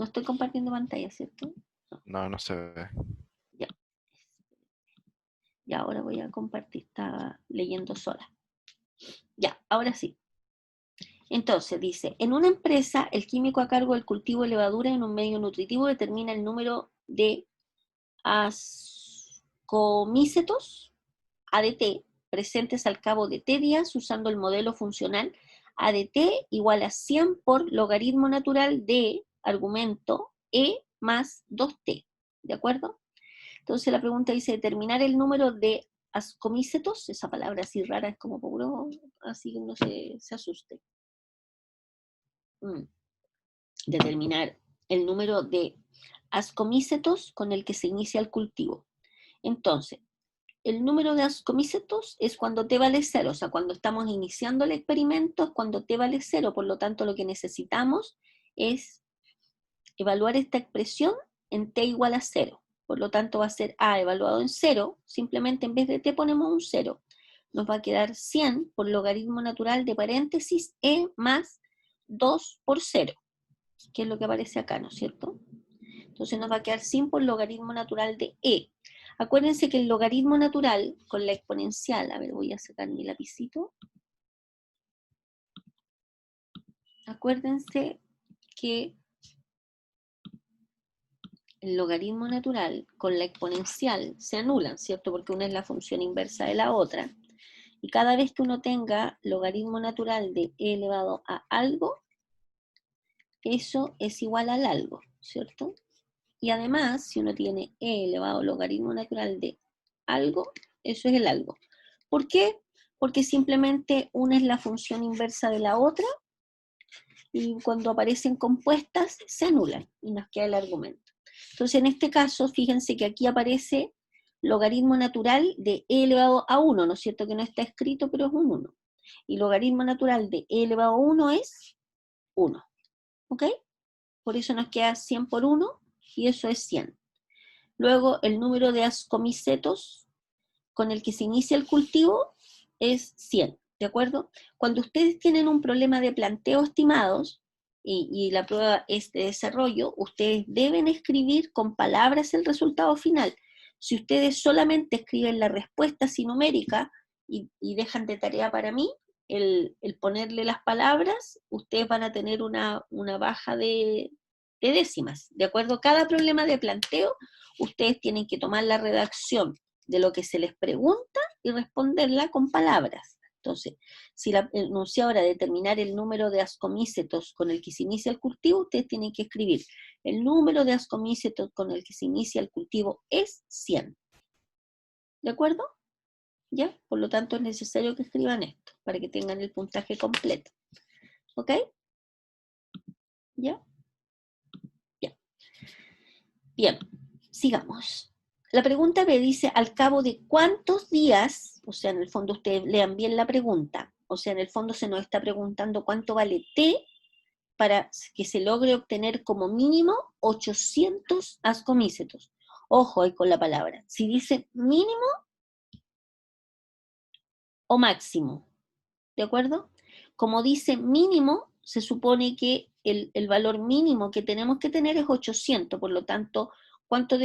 No estoy compartiendo pantalla, ¿cierto? No, No, no se ve. ya. Ya, ahora voy a compartir. Estaba leyendo sola. Ya, ahora sí. Entonces, dice, en una empresa, el químico a cargo del cultivo de levadura en un medio nutritivo determina el número de ascomícetos, ADT, presentes al cabo de T días usando el modelo funcional ADT igual a 100 por logaritmo natural de argumento E más 2T. ¿De acuerdo? Entonces la pregunta dice, determinar el número de ascomícetos, esa palabra así rara es como puro, así que no se asuste. Determinar el número de ascomícetos con el que se inicia el cultivo. Entonces, el número de ascomícetos es cuando t vale 0, o sea, cuando estamos iniciando el experimento es cuando t vale 0, por lo tanto lo que necesitamos es evaluar esta expresión en t igual a 0. Por lo tanto va a ser a evaluado en 0, simplemente en vez de t ponemos un 0. Nos va a quedar 100 por logaritmo natural de paréntesis e más 2 por 0, que es lo que aparece acá, ¿no es cierto? Entonces nos va a quedar 100 por logaritmo natural de e. Acuérdense que el logaritmo natural con la exponencial, a ver, voy a sacar mi lapicito. Acuérdense que el logaritmo natural con la exponencial se anulan, ¿cierto? Porque una es la función inversa de la otra. Y cada vez que uno tenga logaritmo natural de e elevado a algo, eso es igual al algo, ¿cierto? Y además, si uno tiene e elevado a logaritmo natural de algo, eso es el algo. ¿Por qué? Porque simplemente una es la función inversa de la otra y cuando aparecen compuestas se anulan y nos queda el argumento. Entonces, en este caso, fíjense que aquí aparece logaritmo natural de e elevado a 1, ¿no es cierto? Que no está escrito, pero es un 1. Y logaritmo natural de e elevado a 1 es 1. ¿Ok? Por eso nos queda 100 por 1 y eso es 100. Luego, el número de ascomicetos con el que se inicia el cultivo es 100, ¿de acuerdo? Cuando ustedes tienen un problema de planteo estimados y la prueba es de desarrollo, ustedes deben escribir con palabras el resultado final. Si ustedes solamente escriben la respuesta así numérica y dejan de tarea para mí el ponerle las palabras, ustedes van a tener una baja de décimas, ¿de acuerdo? Cada problema de planteo, ustedes tienen que tomar la redacción de lo que se les pregunta y responderla con palabras. Entonces, si la enunciadora determinar el número de ascomícetos con el que se inicia el cultivo, ustedes tienen que escribir el número de ascomícetos con el que se inicia el cultivo es 100. ¿De acuerdo? ¿Ya? Por lo tanto, es necesario que escriban esto para que tengan el puntaje completo. ¿Ok? ¿Ya? Ya. Bien, sigamos. La pregunta B dice, ¿al cabo de cuántos días? O sea, en el fondo ustedes lean bien la pregunta. O sea, en el fondo se nos está preguntando cuánto vale T para que se logre obtener como mínimo 800 ascomícetos. Ojo ahí con la palabra. Si dice mínimo o máximo, ¿de acuerdo? Como dice mínimo, se supone que el valor mínimo que tenemos que tener es 800, por lo tanto, ¿cuánto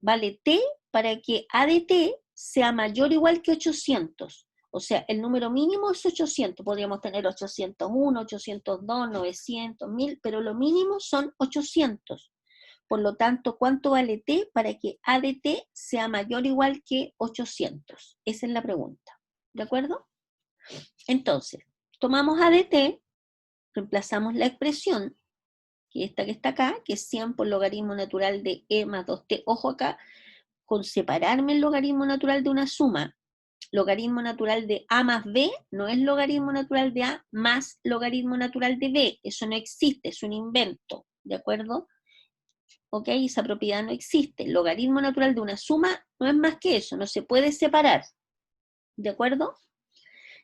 vale T para que A de T sea mayor o igual que 800? O sea, el número mínimo es 800, podríamos tener 801, 802, 900, 1000, pero lo mínimo son 800. Por lo tanto, ¿cuánto vale T para que A de T sea mayor o igual que 800? Esa es la pregunta. ¿De acuerdo? Entonces, tomamos ADT, reemplazamos la expresión, que esta que está acá, que es 100 por logaritmo natural de e más 2t. Ojo acá, con separarme el logaritmo natural de una suma. Logaritmo natural de a más b no es logaritmo natural de a más logaritmo natural de b. Eso no existe, es un invento, ¿de acuerdo? ¿Ok? Esa propiedad no existe. Logaritmo natural de una suma no es más que eso, no se puede separar, ¿de acuerdo?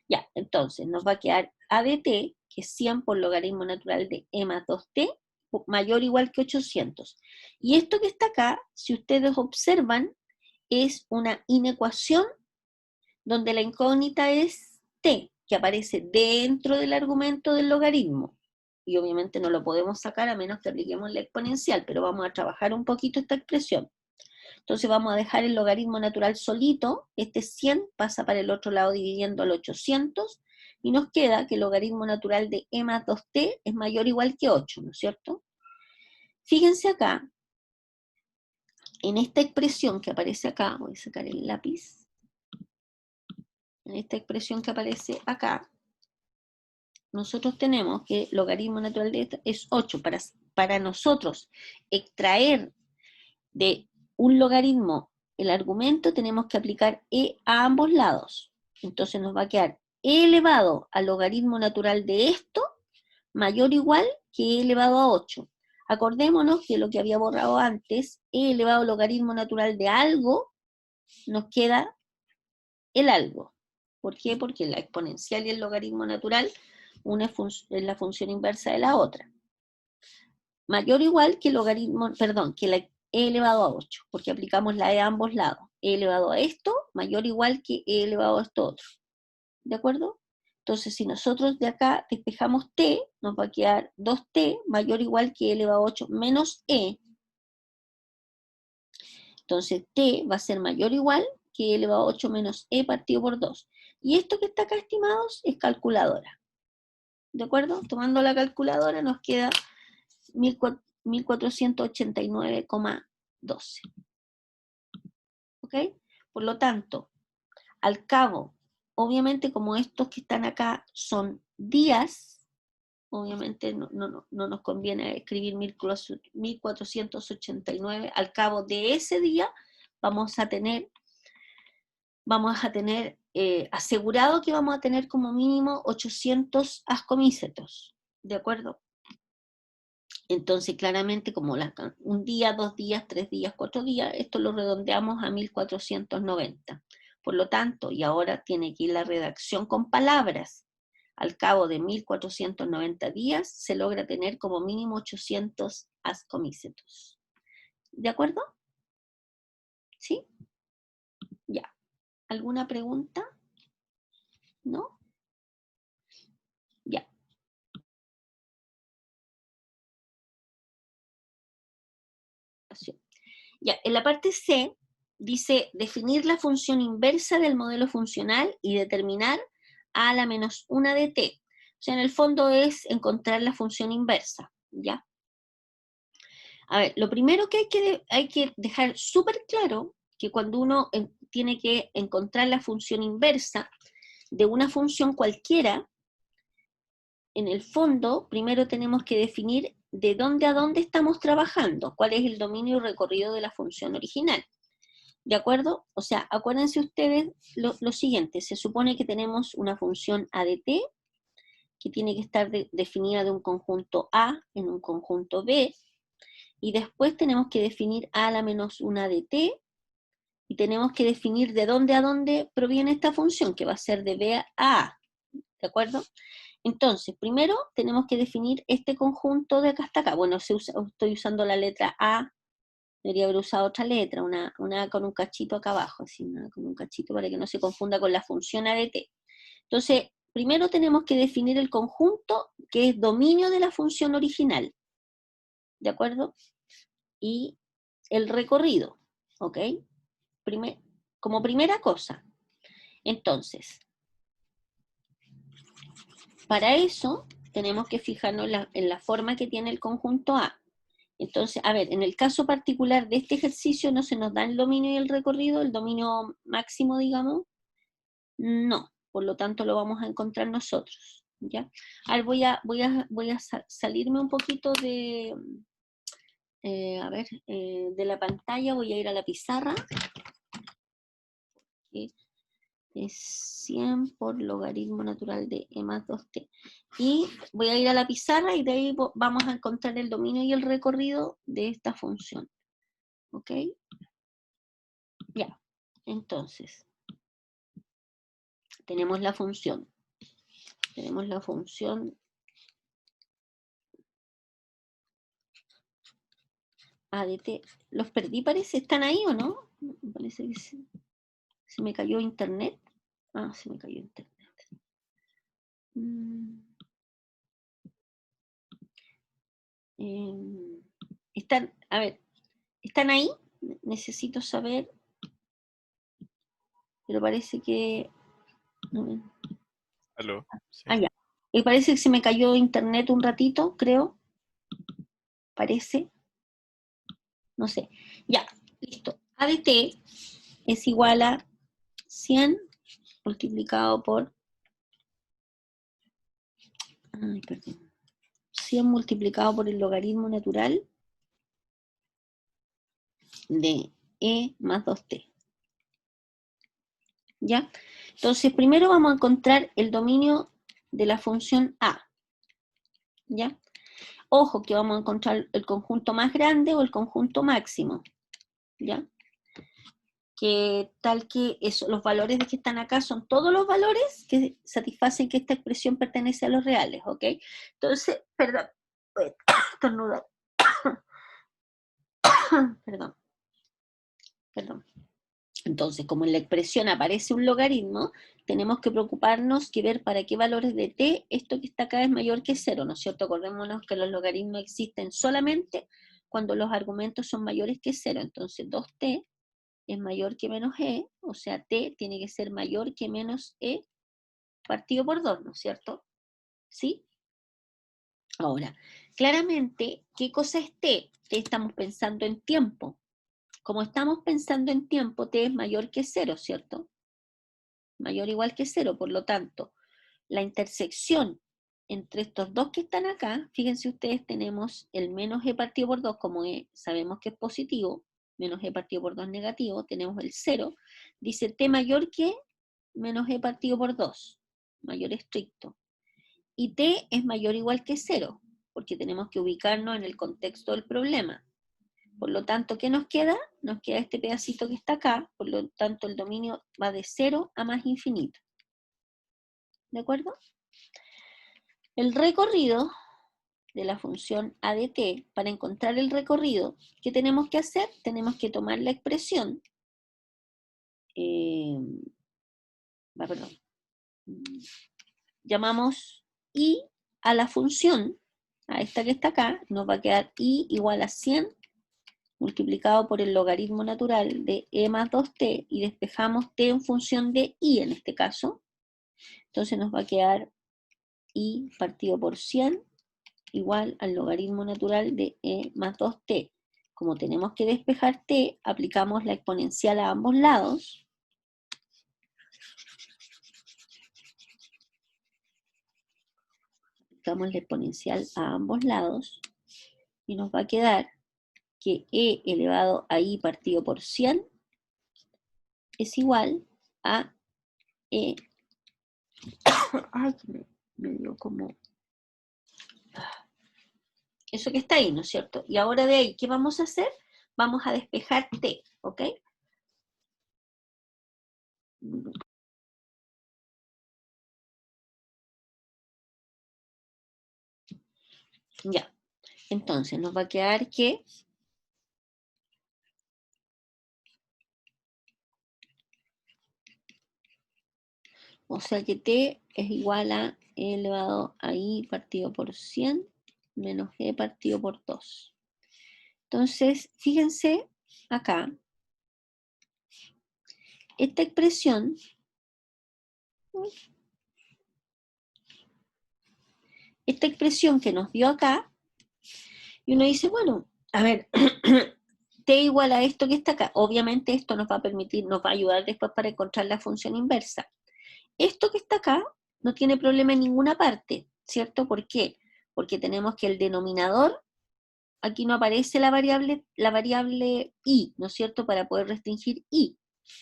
Ya, entonces nos va a quedar a de t, que es 100 por logaritmo natural de e más 2t, mayor o igual que 800. Y esto que está acá, si ustedes observan, es una inecuación donde la incógnita es t, que aparece dentro del argumento del logaritmo. y obviamente no lo podemos sacar a menos que apliquemos la exponencial, pero vamos a trabajar un poquito esta expresión. Entonces vamos a dejar el logaritmo natural solito, este 100 pasa para el otro lado dividiendo al 800, y nos queda que el logaritmo natural de e más 2t es mayor o igual que 8, ¿no es cierto? Fíjense acá, en esta expresión que aparece acá, voy a sacar el lápiz, en esta expresión que aparece acá, nosotros tenemos que el logaritmo natural de esto es 8. Para nosotros extraer de un logaritmo el argumento, tenemos que aplicar e a ambos lados. Entonces nos va a quedar e elevado al logaritmo natural de esto mayor o igual que e elevado a 8. Acordémonos que lo que había borrado antes, e elevado al logaritmo natural de algo, nos queda el algo. ¿Por qué? Porque la exponencial y el logaritmo natural, una es la función inversa de la otra. Mayor o igual que el logaritmo, perdón, que la e elevado a 8, porque aplicamos la e a ambos lados. E elevado a esto, mayor o igual que e elevado a esto otro. ¿De acuerdo? Entonces, si nosotros de acá despejamos t, nos va a quedar 2t mayor o igual que e elevado a 8 menos e. Entonces, t va a ser mayor o igual que e elevado a 8 menos e partido por 2. Y esto que está acá, estimados, es calculadora. ¿De acuerdo? Tomando la calculadora nos queda 1489,12. ¿Ok? Por lo tanto, al cabo, obviamente como estos que están acá son días, obviamente no nos conviene escribir 1489, al cabo de ese día vamos a tener asegurado que vamos a tener como mínimo 800 ascomícetos, ¿de acuerdo? Entonces, claramente, como un día, 2 días, 3 días, 4 días, esto lo redondeamos a 1490. Por lo tanto, y ahora tiene que ir la redacción con palabras. Al cabo de 1490 días, se logra tener como mínimo 800 ascomícetos. ¿De acuerdo? ¿Sí? Ya. ¿Alguna pregunta? ¿No? Ya. Ya, en la parte C dice definir la función inversa del modelo funcional y determinar a la menos 1 de t. O sea, en el fondo es encontrar la función inversa, ¿ya? A ver, lo primero que hay que dejar súper claro que cuando uno tiene que encontrar la función inversa de una función cualquiera, en el fondo, primero tenemos que definir de dónde a dónde estamos trabajando, cuál es el dominio y recorrido de la función original. ¿De acuerdo? O sea, acuérdense ustedes lo siguiente, se supone que tenemos una función a de t que tiene que estar definida de un conjunto A en un conjunto B, y después tenemos que definir a la menos 1 de t, y tenemos que definir de dónde a dónde proviene esta función, que va a ser de B a A, ¿de acuerdo? Entonces, primero tenemos que definir este conjunto de acá hasta acá. Bueno, estoy usando la letra A, debería haber usado otra letra, una con un cachito acá abajo, así, una con un cachito para que no se confunda con la función a de t. Entonces, primero tenemos que definir el conjunto que es dominio de la función original, ¿de acuerdo? Y el recorrido, ¿ok? Como primera cosa. Entonces, para eso tenemos que fijarnos en la forma que tiene el conjunto A. Entonces, a ver, en el caso particular de este ejercicio no se nos da el dominio y el recorrido, el dominio máximo, digamos, no, por lo tanto lo vamos a encontrar nosotros, ¿ya? A ver, voy a salirme un poquito de, de la pantalla, voy a ir a la pizarra, que es 100 por logaritmo natural de e más 2t. Y voy a ir a la pizarra y de ahí vamos a encontrar el dominio y el recorrido de esta función. ¿Ok? Ya. Entonces, tenemos la función. Tenemos la función a de t. ¿Los perdí, parece? ¿Están ahí o no? Parece que se me cayó internet. Ah, se me cayó internet. A ver, ¿están ahí? Necesito saber, pero parece que... Aló, sí. Ah, ya. Parece que se me cayó internet un ratito, creo. Parece. No sé. Ya, listo. A de t es igual a 100 multiplicado por... Ay, perdón. 100 multiplicado por el logaritmo natural de e más 2t. ¿Ya? Entonces, primero vamos a encontrar el dominio de la función a. ¿Ya? Ojo que vamos a encontrar el conjunto más grande o el conjunto máximo. ¿Ya? Que tal que eso, los valores que están acá son todos los valores que satisfacen que esta expresión pertenece a los reales, ¿ok? Entonces, perdón, estornudo. Perdón, perdón. Entonces, como en la expresión aparece un logaritmo, tenemos que preocuparnos que ver para qué valores de t esto que está acá es mayor que 0, ¿no es cierto? Acordémonos que los logaritmos existen solamente cuando los argumentos son mayores que 0. Entonces, 2t es mayor que menos e, o sea, t tiene que ser mayor que menos e partido por 2, ¿no es cierto? ¿Sí? Ahora, claramente, ¿qué cosa es t? T estamos pensando en tiempo. Como estamos pensando en tiempo, t es mayor que 0, ¿cierto? Mayor o igual que 0, por lo tanto, la intersección entre estos dos que están acá, fíjense ustedes, tenemos el menos e partido por 2, como sabemos que es positivo, menos e partido por 2 es negativo, tenemos el 0, dice t mayor que menos e partido por 2, mayor estricto. Y t es mayor o igual que 0, porque tenemos que ubicarnos en el contexto del problema. Por lo tanto, ¿qué nos queda? Nos queda este pedacito que está acá, por lo tanto el dominio va de 0 a más infinito. ¿De acuerdo? El recorrido de la función a de t, para encontrar el recorrido, ¿qué tenemos que hacer? Tenemos que tomar la expresión, perdón, llamamos i a la función, a esta que está acá, nos va a quedar i igual a 100 multiplicado por el logaritmo natural de e más 2t, y despejamos t en función de i en este caso, entonces nos va a quedar i partido por 100 igual al logaritmo natural de e más 2t. Como tenemos que despejar t, aplicamos la exponencial a ambos lados. Aplicamos la exponencial a ambos lados y nos va a quedar que e elevado a i partido por 100 es igual a e... Ay, me dio como... Eso que está ahí, ¿no es cierto? Y ahora de ahí, ¿qué vamos a hacer? Vamos a despejar t, ¿ok? Ya. Entonces, nos va a quedar que... O sea que t es igual a e elevado a i partido por 100 menos e partido por 2. Entonces, fíjense acá, esta expresión, que nos dio acá, y uno dice, bueno, a ver, t igual a esto que está acá. Obviamente esto nos va a permitir, nos va a ayudar después para encontrar la función inversa. Esto que está acá no tiene problema en ninguna parte, ¿cierto? ¿Por qué? Porque tenemos que el denominador, aquí no aparece la variable i, ¿no es cierto? Para poder restringir i,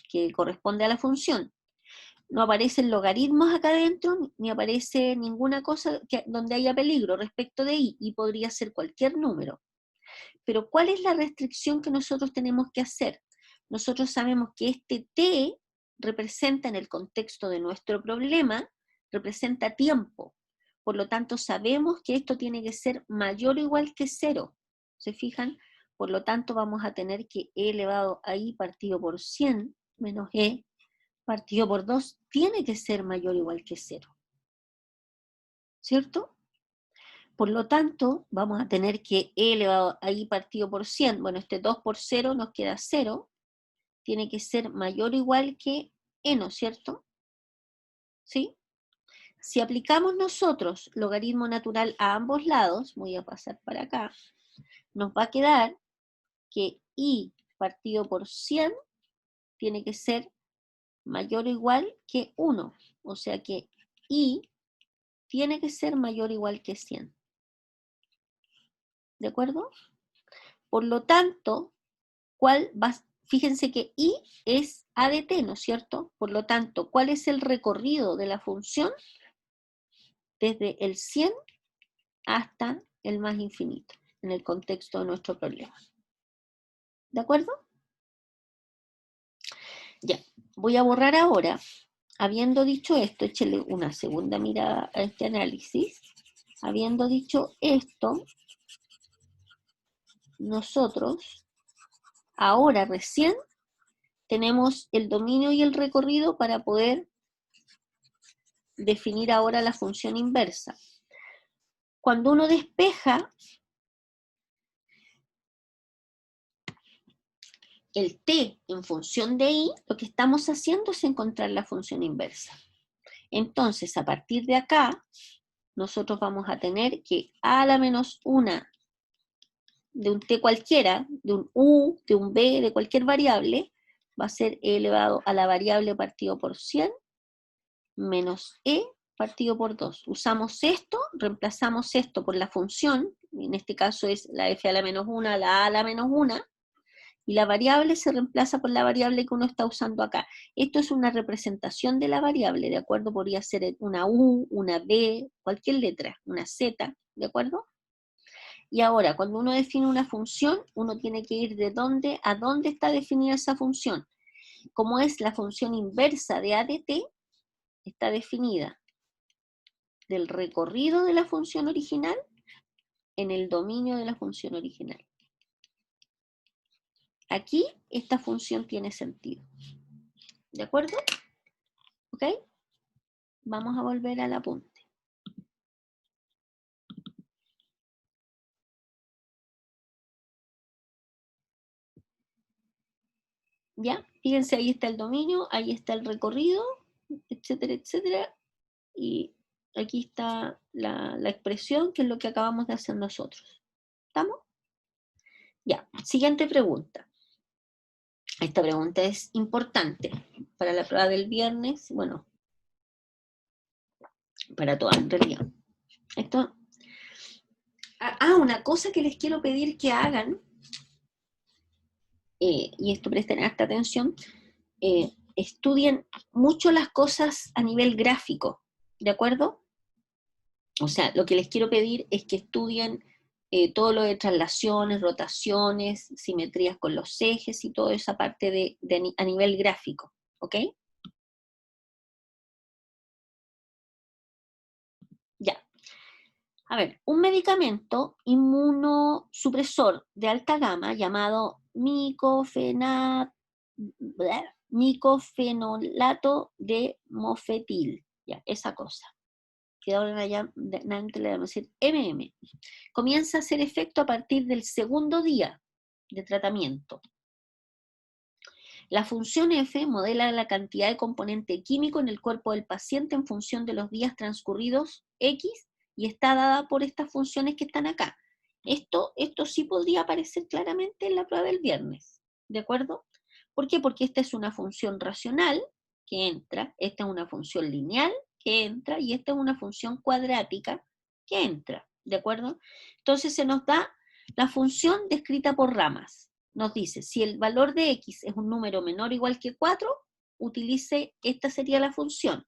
que corresponde a la función. No aparecen logaritmos acá adentro, ni aparece ninguna cosa donde haya peligro respecto de i, y podría ser cualquier número. Pero ¿cuál es la restricción que nosotros tenemos que hacer? Nosotros sabemos que este t representa en el contexto de nuestro problema, representa tiempo. Por lo tanto, sabemos que esto tiene que ser mayor o igual que 0. ¿Se fijan? Por lo tanto, vamos a tener que e elevado a i partido por 100 menos e partido por 2 tiene que ser mayor o igual que 0. ¿Cierto? Por lo tanto, vamos a tener que e elevado a i partido por 100, bueno, este 2 por 0 nos queda 0, tiene que ser mayor o igual que e, ¿no es cierto? ¿Sí? Si aplicamos nosotros logaritmo natural a ambos lados, voy a pasar para acá, nos va a quedar que i partido por 100 tiene que ser mayor o igual que 1. O sea que i tiene que ser mayor o igual que 100. ¿De acuerdo? Por lo tanto, fíjense que i es a de t, ¿no es cierto? Por lo tanto, ¿cuál es el recorrido de la función? Desde el 100 hasta el más infinito, en el contexto de nuestro problema. ¿De acuerdo? Ya, voy a borrar ahora. Habiendo dicho esto, échele una segunda mirada a este análisis. Habiendo dicho esto, nosotros ahora recién tenemos el dominio y el recorrido para poder definir ahora la función inversa. Cuando uno despeja el t en función de i, lo que estamos haciendo es encontrar la función inversa. Entonces, a partir de acá, nosotros vamos a tener que a la menos 1 de un t cualquiera, de un u, de un b, de cualquier variable, va a ser e elevado a la variable partido por 100 menos e partido por 2. Usamos esto, reemplazamos esto por la función, en este caso es la f a la menos 1, la a a la menos 1, y la variable se reemplaza por la variable que uno está usando acá. Esto es una representación de la variable, ¿de acuerdo? Podría ser una u, una b, cualquier letra, una z, ¿de acuerdo? Y ahora, cuando uno define una función, uno tiene que ir de dónde a dónde está definida esa función. Como es la función inversa de a de t, está definida del recorrido de la función original en el dominio de la función original. Aquí esta función tiene sentido. ¿De acuerdo? ¿Ok? Vamos a volver al apunte. ¿Ya? Fíjense, ahí está el dominio, ahí está el recorrido, etcétera, etcétera. Y aquí está la expresión, que es lo que acabamos de hacer nosotros. ¿Estamos? Ya, siguiente pregunta. Esta pregunta es importante para la prueba del viernes, bueno, para toda en realidad. Esto, una cosa que les quiero pedir que hagan, y esto presten harta atención, estudien mucho las cosas a nivel gráfico, ¿de acuerdo? O sea, lo que les quiero pedir es que estudien todo lo de traslaciones, rotaciones, simetrías con los ejes y toda esa parte a nivel gráfico, ¿ok? Ya. A ver, un medicamento inmunosupresor de alta gama llamado micofenolato de mofetil, ya, esa cosa, que ahora le vamos a decir MM, comienza a hacer efecto a partir del segundo día de tratamiento. La función F modela la cantidad de componente químico en el cuerpo del paciente en función de los días transcurridos X y está dada por estas funciones que están acá. Esto sí podría aparecer claramente en la prueba del viernes, ¿de acuerdo? ¿Por qué? Porque esta es una función racional que entra, esta es una función lineal que entra y esta es una función cuadrática que entra, ¿de acuerdo? Entonces se nos da la función descrita por ramas. Nos dice, si el valor de x es un número menor o igual que 4, utilice, esta sería la función.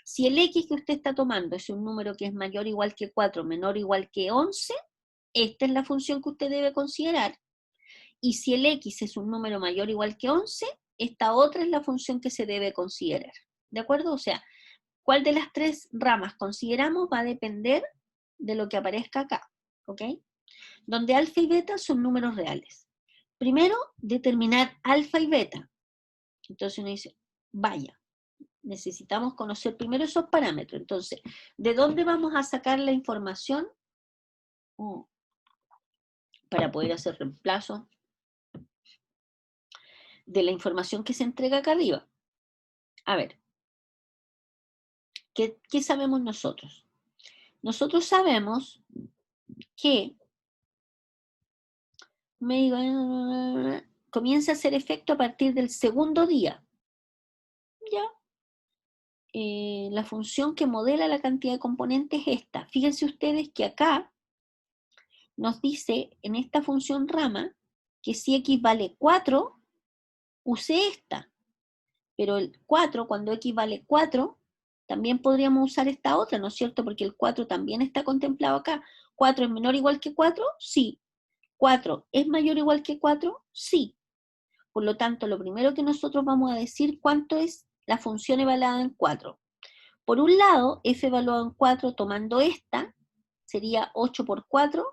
Si el x que usted está tomando es un número que es mayor o igual que 4, menor o igual que 11, esta es la función que usted debe considerar. Y si el x es un número mayor o igual que 11, esta otra es la función que se debe considerar. ¿De acuerdo? O sea, ¿cuál de las tres ramas consideramos? Va a depender de lo que aparezca acá. ¿Ok? Donde alfa y beta son números reales. Primero, determinar alfa y beta. Entonces uno dice, vaya, necesitamos conocer primero esos parámetros. Entonces, ¿de dónde vamos a sacar la información para poder hacer reemplazo de la información que se entrega acá arriba. A ver, ¿qué sabemos nosotros? Nosotros sabemos que comienza a hacer efecto a partir del segundo día. Ya. La función que modela la cantidad de componentes es esta. Fíjense ustedes que acá nos dice en esta función rama que si x vale 4, use esta. Pero el 4, cuando x vale 4, también podríamos usar esta otra, ¿no es cierto? Porque el 4 también está contemplado acá. ¿4 es menor o igual que 4? Sí. ¿4 es mayor o igual que 4? Sí. Por lo tanto, lo primero que nosotros vamos a decir cuánto es la función evaluada en 4. Por un lado, f evaluado en 4 tomando esta, sería 8 por 4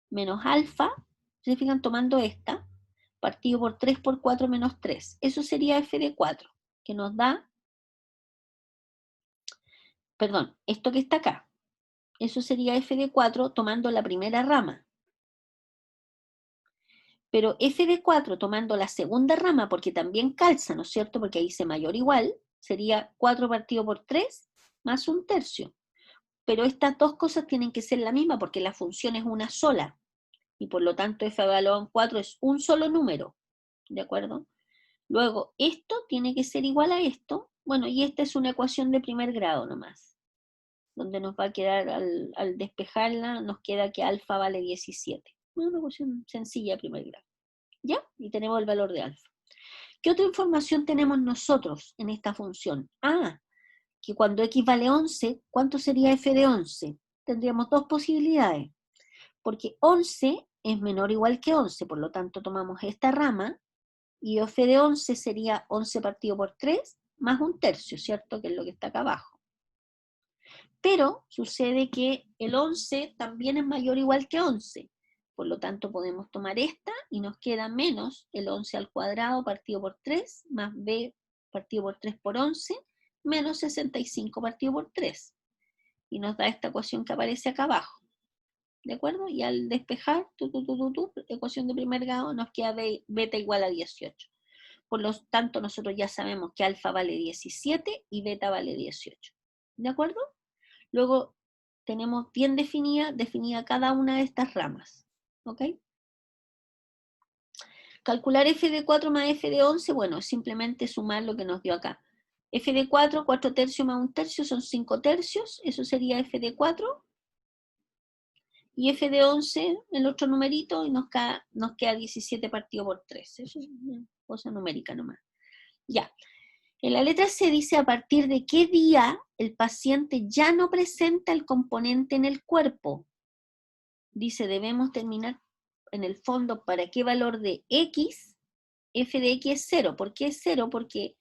menos alfa, ¿se fijan? Tomando esta, partido por 3 por 4 menos 3. Eso sería f de 4, que nos da, perdón, esto que está acá. Eso sería f de 4 tomando la primera rama. Pero f de 4 tomando la segunda rama, porque también calza, ¿no es cierto? Porque ahí dice mayor o igual, sería 4 partido por 3 más 1/3. Pero estas dos cosas tienen que ser la misma porque la función es una sola. Y por lo tanto f evaluado en 4 es un solo número. ¿De acuerdo? Luego, esto tiene que ser igual a esto. Bueno, y esta es una ecuación de primer grado nomás. Donde nos va a quedar, al despejarla, nos queda que alfa vale 17. Una ecuación sencilla de primer grado. ¿Ya? Y tenemos el valor de alfa. ¿Qué otra información tenemos nosotros en esta función? Que cuando x vale 11, ¿cuánto sería f de 11? Tendríamos dos posibilidades. Porque 11 es menor o igual que 11, por lo tanto tomamos esta rama, y f de 11 sería 11 partido por 3 más 1/3, ¿cierto? Que es lo que está acá abajo. Pero sucede que el 11 también es mayor o igual que 11. Por lo tanto, podemos tomar esta y nos queda menos el 11 al cuadrado partido por 3 más b partido por 3 por 11 menos 65 partido por 3. Y nos da esta ecuación que aparece acá abajo. ¿De acuerdo? Y al despejar, ecuación de primer grado, nos queda beta igual a 18. Por lo tanto, nosotros ya sabemos que alfa vale 17 y beta vale 18. ¿De acuerdo? Luego tenemos bien definida cada una de estas ramas. ¿Ok? Calcular f de 4 más f de 11, bueno, es simplemente sumar lo que nos dio acá. F de 4, 4 tercios más 1/3 son 5 tercios, eso sería f de 4. Y f de 11, el otro numerito, y nos queda 17 partido por 3. Eso es una cosa numérica nomás. Ya. En la letra C dice a partir de qué día el paciente ya no presenta el componente en el cuerpo. Dice, debemos terminar en el fondo para qué valor de x, f de x es 0. ¿Por qué es 0? Porque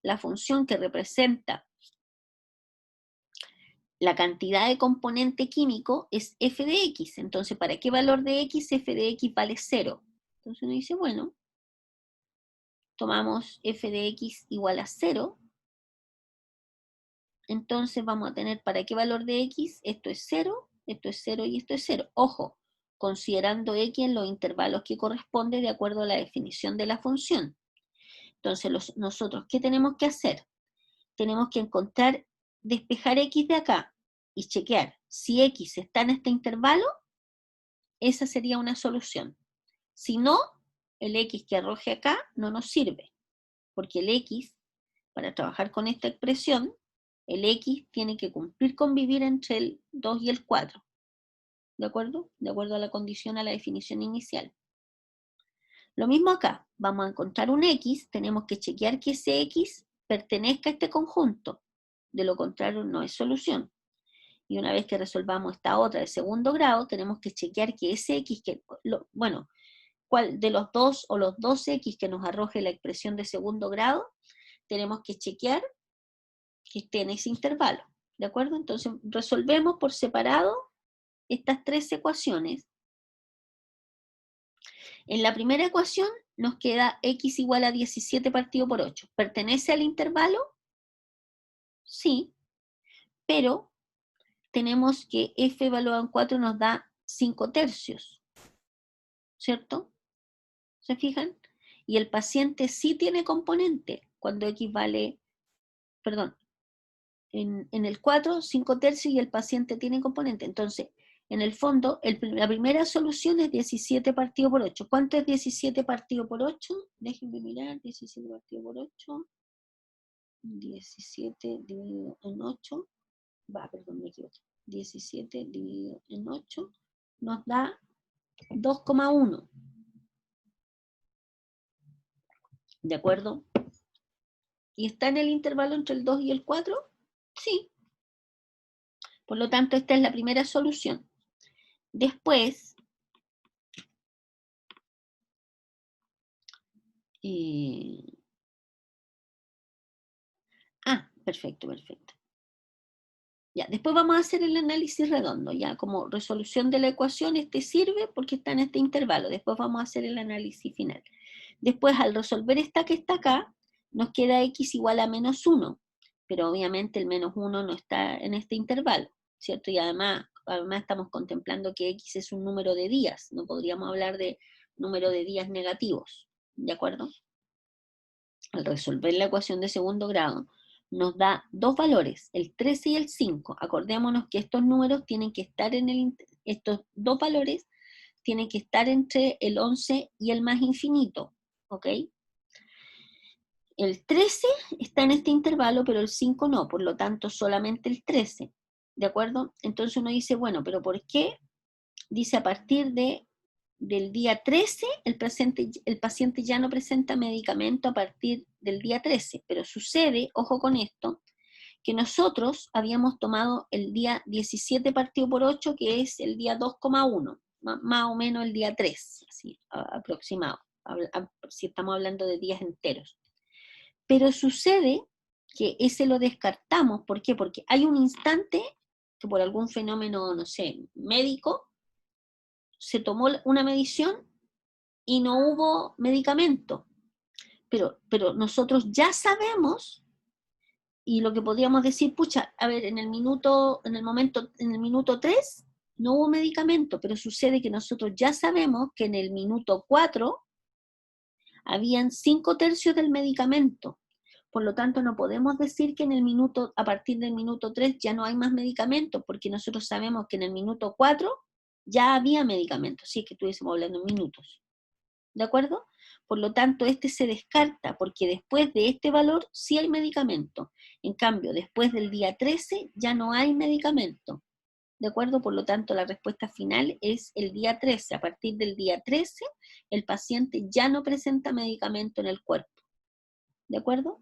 la función que representa la cantidad de componente químico es f de x. Entonces, ¿para qué valor de x? F de x vale 0. Entonces uno dice, bueno, tomamos f de x igual a 0. Entonces vamos a tener ¿para qué valor de x? Esto es 0 y esto es 0. Ojo, considerando x en los intervalos que corresponde de acuerdo a la definición de la función. Entonces, nosotros, ¿qué tenemos que hacer? Tenemos que encontrar, despejar x de acá y chequear si x está en este intervalo, esa sería una solución. Si no, el x que arroje acá no nos sirve, porque el x, para trabajar con esta expresión, el x tiene que cumplir con vivir entre el 2 y el 4. ¿De acuerdo? De acuerdo a la condición, a la definición inicial. Lo mismo acá, vamos a encontrar un x, tenemos que chequear que ese x pertenezca a este conjunto. De lo contrario, no es solución. Y una vez que resolvamos esta otra de segundo grado, tenemos que chequear que ese x, cuál de los dos o los dos x que nos arroje la expresión de segundo grado, tenemos que chequear que esté en ese intervalo. ¿De acuerdo? Entonces resolvemos por separado estas tres ecuaciones. En la primera ecuación nos queda x igual a 17 partido por 8. ¿Pertenece al intervalo? Sí, pero tenemos que f evaluado en 4 nos da 5/3, ¿cierto? ¿Se fijan? Y el paciente sí tiene componente cuando x vale, perdón, en el 4, 5/3 y el paciente tiene componente. Entonces, en el fondo, la primera solución es 17 partido por 8. ¿Cuánto es 17 partido por 8? Déjenme mirar, 17 partido por 8. 17 dividido en 8. Perdón, me equivoqué. 17 dividido en 8 nos da 2,1. ¿De acuerdo? ¿Y está en el intervalo entre el 2 y el 4? Sí. Por lo tanto, esta es la primera solución. Después, perfecto, perfecto. Ya, después vamos a hacer el análisis redondo, ya como resolución de la ecuación, este sirve porque está en este intervalo. Después vamos a hacer el análisis final. Después, al resolver esta que está acá, nos queda x igual a -1, pero obviamente el -1 no está en este intervalo, ¿cierto? Y además estamos contemplando que x es un número de días, no podríamos hablar de número de días negativos, ¿de acuerdo? Al resolver la ecuación de segundo grado, nos da dos valores, el 13 y el 5. Acordémonos que estos números tienen que estar estos dos valores tienen que estar entre el 11 y el más infinito, ¿ok? El 13 está en este intervalo, pero el 5 no, por lo tanto solamente el 13, ¿de acuerdo? Entonces uno dice, bueno, pero ¿por qué? Dice a partir del día 13, el paciente ya no presenta medicamento a partir del día 13, pero sucede, ojo con esto, que nosotros habíamos tomado el día 17 partido por 8, que es el día 2,1, más o menos el día 3, así, aproximado, si estamos hablando de días enteros. Pero sucede que ese lo descartamos, ¿por qué? Porque hay un instante que por algún fenómeno, no sé, médico, se tomó una medición y no hubo medicamento. Pero nosotros ya sabemos, y lo que podríamos decir, pucha, a ver, en el minuto 3 no hubo medicamento, pero sucede que nosotros ya sabemos que en el minuto 4 habían 5/3 del medicamento. Por lo tanto, no podemos decir que a partir del minuto 3 ya no hay más medicamento, porque nosotros sabemos que en el minuto 4 ya había medicamento, si es que estuviésemos hablando en minutos. ¿De acuerdo? Por lo tanto, este se descarta, porque después de este valor sí hay medicamento. En cambio, después del día 13 ya no hay medicamento. ¿De acuerdo? Por lo tanto, la respuesta final es el día 13. A partir del día 13, el paciente ya no presenta medicamento en el cuerpo. ¿De acuerdo?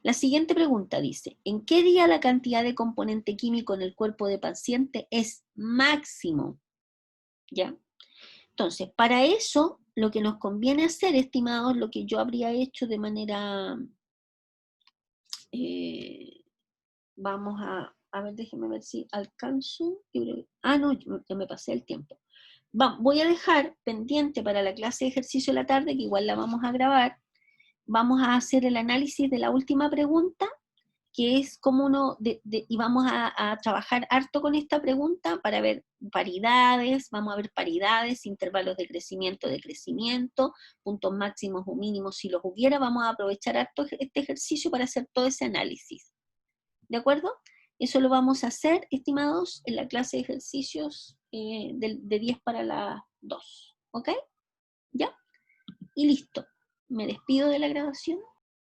La siguiente pregunta dice, ¿en qué día la cantidad de componente químico en el cuerpo del paciente es máximo? ¿Ya? Entonces, para eso, lo que nos conviene hacer, estimados, lo que yo habría hecho de manera... vamos a ver, déjenme ver si alcanzo. No, ya me pasé el tiempo. Voy a dejar pendiente para la clase de ejercicio de la tarde, que igual la vamos a grabar. Vamos a hacer el análisis de la última pregunta, que es como y vamos a trabajar harto con esta pregunta para ver paridades, vamos a ver paridades, intervalos de crecimiento, puntos máximos o mínimos si los hubiera, vamos a aprovechar harto este ejercicio para hacer todo ese análisis. ¿De acuerdo? Eso lo vamos a hacer, estimados, en la clase de ejercicios de 10 para las 2. ¿Ok? ¿Ya? Y listo. Me despido de la grabación.